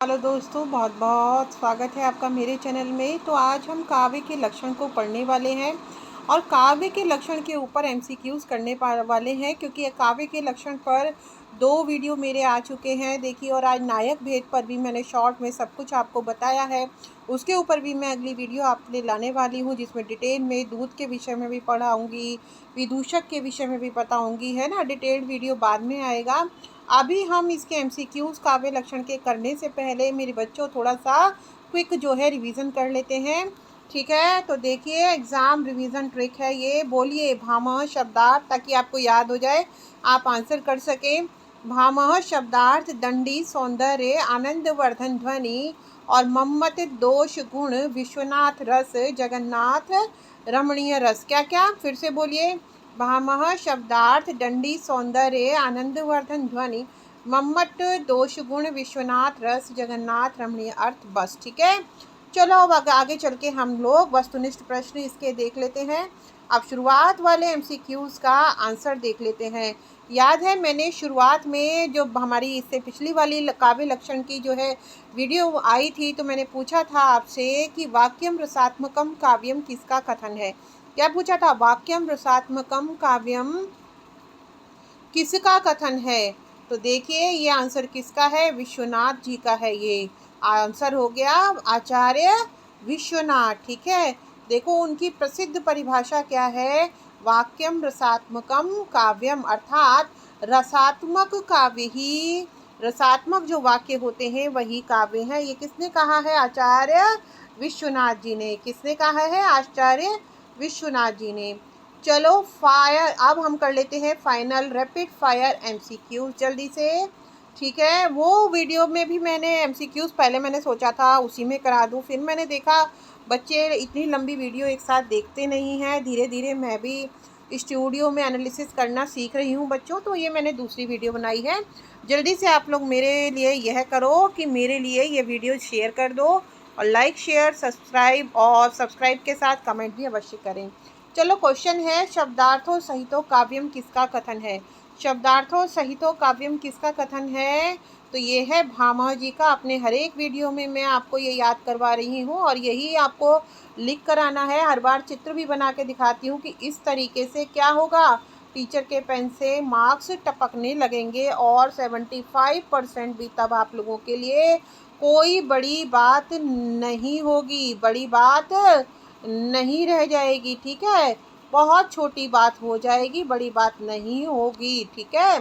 Hello दोस्तों, बहुत बहुत स्वागत है आपका मेरे चैनल में। तो आज हम काव्य के लक्षण को पढ़ने वाले हैं और काव्य के लक्षण के ऊपर एमसीक्यूज करने वाले हैं, क्योंकि काव्य के लक्षण पर 2 वीडियो मेरे आ चुके हैं देखिए। और आज नायक भेद पर भी मैंने शॉर्ट में सब कुछ आपको बताया है, उसके ऊपर भी मैं अगली वीडियो आपके लिए लाने वाली हूँ, जिसमें डिटेल में दूध के विषय में भी पढ़ाऊँगी, विदूषक के विषय में भी बताऊँगी, है ना। डिटेल्ड वीडियो बाद में आएगा। अभी हम इसके एमसीक्यूज काव्य लक्षण के करने से पहले मेरे बच्चों थोड़ा सा क्विक जो है रिवीजन कर लेते हैं, ठीक है। तो देखिए, एग्जाम रिवीजन ट्रिक है ये। बोलिए भामह शब्दार्थ, ताकि आपको याद हो जाए, आप आंसर कर सकें। भामह शब्दार्थ दंडी सौंदर्य आनंदवर्धन ध्वनि और मम्मत दोष गुण विश्वनाथ रस जगन्नाथ रमणीय रस। क्या क्या, फिर से बोलिए। भामह शब्दार्थ दंडी सौंदर्य आनंदवर्धन ध्वनि मम्मट दोष गुण विश्वनाथ रस जगन्नाथ रमणीय अर्थ। बस ठीक है। चलो अब आगे चल के हम लोग वस्तुनिष्ठ प्रश्न इसके देख लेते हैं। अब शुरुआत वाले एमसीक्यूज का आंसर देख लेते हैं। याद है, मैंने शुरुआत में जो हमारी इससे पिछली वाली काव्य लक्षण की जो है वीडियो आई थी, तो मैंने पूछा था आपसे कि वाक्यम रसात्मकम काव्यम किसका कथन है। क्या पूछा था? वाक्यम रसात्मकम काव्यम किसका कथन है। तो देखिए, ये आंसर किसका है? विश्वनाथ जी का है। ये आंसर हो गया आचार्य विश्वनाथ, ठीक है। देखो, उनकी प्रसिद्ध परिभाषा क्या है? वाक्यम रसात्मकम काव्यम, अर्थात रसात्मक काव्य ही, रसात्मक जो वाक्य होते हैं वही काव्य है। ये किसने कहा है? आचार्य विश्वनाथ जी ने। किसने कहा है? आचार्य विश्वनाथ जी ने। चलो फायर, अब हम कर लेते हैं फाइनल रैपिड फायर एमसीक्यूज जल्दी से, ठीक है। वो वीडियो में भी मैंने एमसीक्यूज पहले मैंने सोचा था उसी में करा दूं, फिर मैंने देखा बच्चे इतनी लंबी वीडियो एक साथ देखते नहीं हैं। धीरे धीरे मैं भी स्टूडियो में एनालिसिस करना सीख रही हूँ बच्चों, तो ये मैंने दूसरी वीडियो बनाई है। जल्दी से आप लोग मेरे लिए यह करो कि मेरे लिए ये वीडियो शेयर कर दो, और लाइक शेयर सब्सक्राइब, और सब्सक्राइब के साथ कमेंट भी अवश्य करें। चलो, क्वेश्चन है, शब्दार्थों सहितो काव्यम किसका कथन है। शब्दार्थों सहितो काव्यम किसका कथन है? तो ये है भामह जी का। अपने हर एक वीडियो में मैं आपको ये याद करवा रही हूँ, और यही आपको लिख कर आना है। हर बार चित्र भी बना के दिखाती हूँ कि इस तरीके से क्या होगा, टीचर के पेन से मार्क्स टपकने लगेंगे, और 75% भी तब आप लोगों के लिए कोई बड़ी बात नहीं होगी, बड़ी बात नहीं रह जाएगी, ठीक है। बहुत छोटी बात हो जाएगी, बड़ी बात नहीं होगी, ठीक है।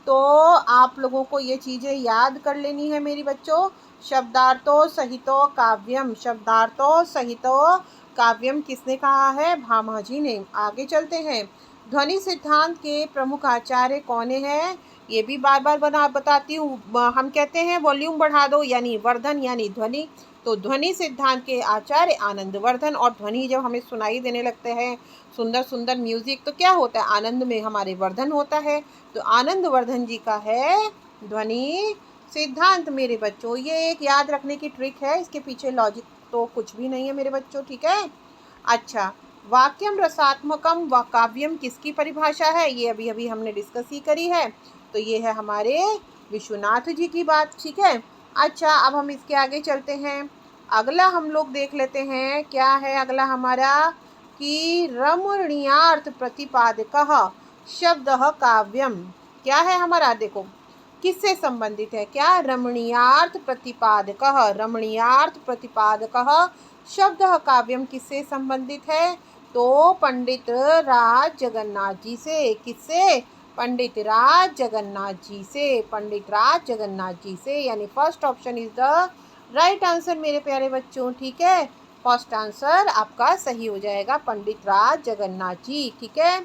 तो आप लोगों को ये चीज़ें याद कर लेनी है मेरी बच्चों। शब्दार्थों सहितो काव्यम, शब्दार्थों सहितो काव्यम किसने कहा है? भामह जी ने। आगे चलते हैं। ध्वनि सिद्धांत के प्रमुख आचार्य कौन है? ये भी बार बार बताती हूँ। हम कहते हैं वॉल्यूम बढ़ा दो, यानी वर्धन, यानी ध्वनि। तो ध्वनि सिद्धांत के आचार्य आनंदवर्धन। और ध्वनि जब हमें सुनाई देने लगते हैं, सुंदर सुंदर म्यूजिक, तो क्या होता है? आनंद में हमारे वर्धन होता है। तो आनंदवर्धन जी का है ध्वनि सिद्धांत मेरे बच्चों। ये एक याद रखने की ट्रिक है, इसके पीछे लॉजिक तो कुछ भी नहीं है मेरे बच्चों, ठीक है। अच्छा, वाक्यम रसात्मकम व काव्यम किसकी परिभाषा है? ये अभी अभी हमने डिस्कस ही करी है। तो ये है हमारे विश्वनाथ जी की बात, ठीक है। अच्छा, अब हम इसके आगे चलते हैं। अगला हम लोग देख लेते हैं, क्या है अगला हमारा, कि रमणीयार्थ प्रतिपादकः शब्दः काव्यम। क्या है हमारा? देखो, किससे संबंधित है? क्या? रमणीयार्थ प्रतिपादकः, रमणीयार्थ प्रतिपादकः शब्दः काव्यम किससे संबंधित है? तो पंडित राज जगन्नाथ जी से। किससे? पंडित राज जगन्नाथ जी से, पंडित राज जगन्नाथ जी से। यानी first option is the right answer मेरे प्यारे बच्चों, ठीक है। फर्स्ट आंसर आपका सही हो जाएगा, पंडित राज जगन्नाथ जी, ठीक है।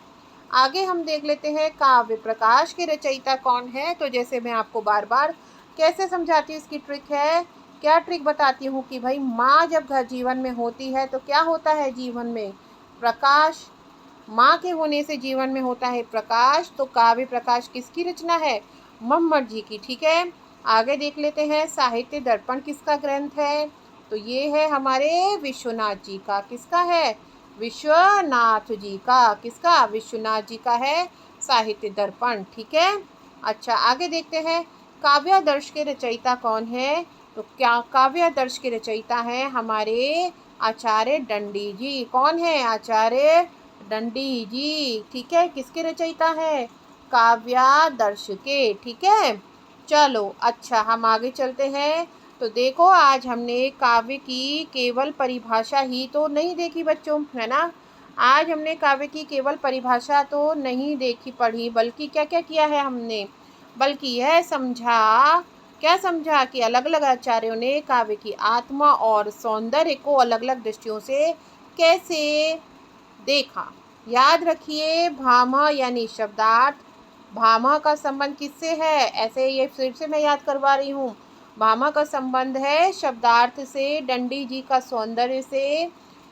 आगे हम देख लेते हैं, काव्य प्रकाश के रचयिता कौन है। तो जैसे मैं आपको बार बार कैसे समझाती हूँ, इसकी ट्रिक है। क्या ट्रिक बताती हूँ कि भाई, माँ जब घर जीवन में होती है तो क्या होता है जीवन में? प्रकाश। माँ के होने से जीवन में होता है प्रकाश। तो काव्य प्रकाश किसकी रचना है? मम्मट जी की, ठीक है। आगे देख लेते हैं, साहित्य दर्पण किसका ग्रंथ है। तो ये है हमारे विश्वनाथ जी का। किसका है? विश्वनाथ जी का। किसका? विश्वनाथ जी का है साहित्य दर्पण, ठीक है। अच्छा, आगे देखते हैं, काव्यादर्श के रचयिता कौन है। तो क्या काव्य आदर्श के रचयिता हैं हमारे आचार्य दंडी जी। कौन है? आचार्य दंडी जी। ठीक है, किसके रचयिता है? काव्यादर्श के। ठीक है, चलो अच्छा हम आगे चलते हैं। तो देखो आज हमने काव्य की केवल परिभाषा ही तो नहीं देखी बच्चों, है ना। आज हमने काव्य की केवल परिभाषा तो नहीं देखी पढ़ी, बल्कि क्या क्या किया है हमने, बल्कि यह समझा, क्या समझा कि अलग अलग आचार्यों ने काव्य की आत्मा और सौंदर्य को अलग अलग दृष्टियों से कैसे देखा। याद रखिए, भामह यानी शब्दार्थ। भामह का संबंध किससे है? ऐसे ये फिर से मैं याद करवा रही हूँ। भामह का संबंध है शब्दार्थ से, दंडी जी का सौंदर्य से,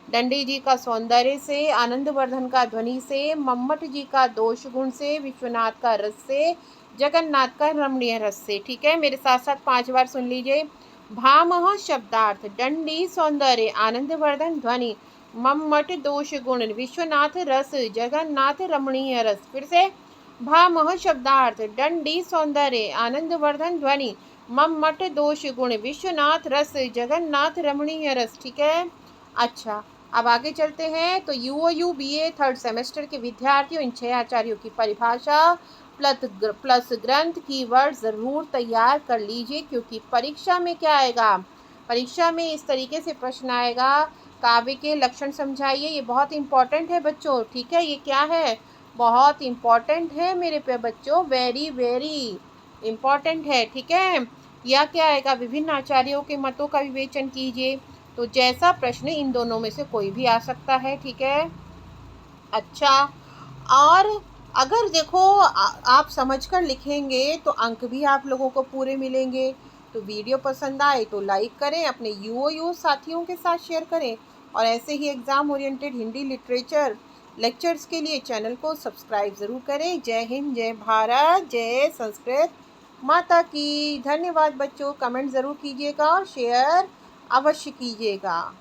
दंडी जी का सौंदर्य से, आनंदवर्धन का ध्वनि से, मम्मट जी का दोष गुण से, विश्वनाथ का रस से, जगन्नाथ का रमणीय रस से। ठीक है, मेरे साथ साथ 5 बार सुन लीजिए। भामह शब्दार्थ, दंडी सौंदर्य, आनंदवर्धन ध्वनि, मम्मट दोष गुण, विश्वनाथ रस, जगन्नाथ रमणीय रस। फिर से, भामह शब्दार्थ, दंडी सौंदर्य, आनंदवर्धन ध्वनि, मम्मट दोष गुण, विश्वनाथ रस, जगन्नाथ रमणीय रस। ठीक है, अच्छा अब आगे चलते हैं। तो यूओयू बीए 3rd सेमेस्टर के विद्यार्थियों इन 6 आचार्यों की परिभाषा प्लस ग्रंथ कीवर्ड ज़रूर तैयार कर लीजिए, क्योंकि परीक्षा में क्या आएगा, परीक्षा में इस तरीके से प्रश्न आएगा, काव्य के लक्षण समझाइए। ये बहुत इंपॉर्टेंट है बच्चों। ठीक है, ये क्या है, बहुत इंपॉर्टेंट है मेरे पे बच्चों, वेरी वेरी इम्पॉर्टेंट है। ठीक है, या क्या आएगा, विभिन्न आचार्यों के मतों का विवेचन कीजिए। तो जैसा प्रश्न इन दोनों में से कोई भी आ सकता है। ठीक है, अच्छा और अगर देखो आप समझकर लिखेंगे तो अंक भी आप लोगों को पूरे मिलेंगे। तो वीडियो पसंद आए तो लाइक करें, अपने यूओ साथियों के साथ शेयर करें, और ऐसे ही exam oriented Hindi literature lectures के लिए चैनल को सब्सक्राइब ज़रूर करें। जय हिंद, जय भारत, जय संस्कृत माता की। धन्यवाद बच्चों, कमेंट ज़रूर कीजिएगा और शेयर अवश्य कीजिएगा।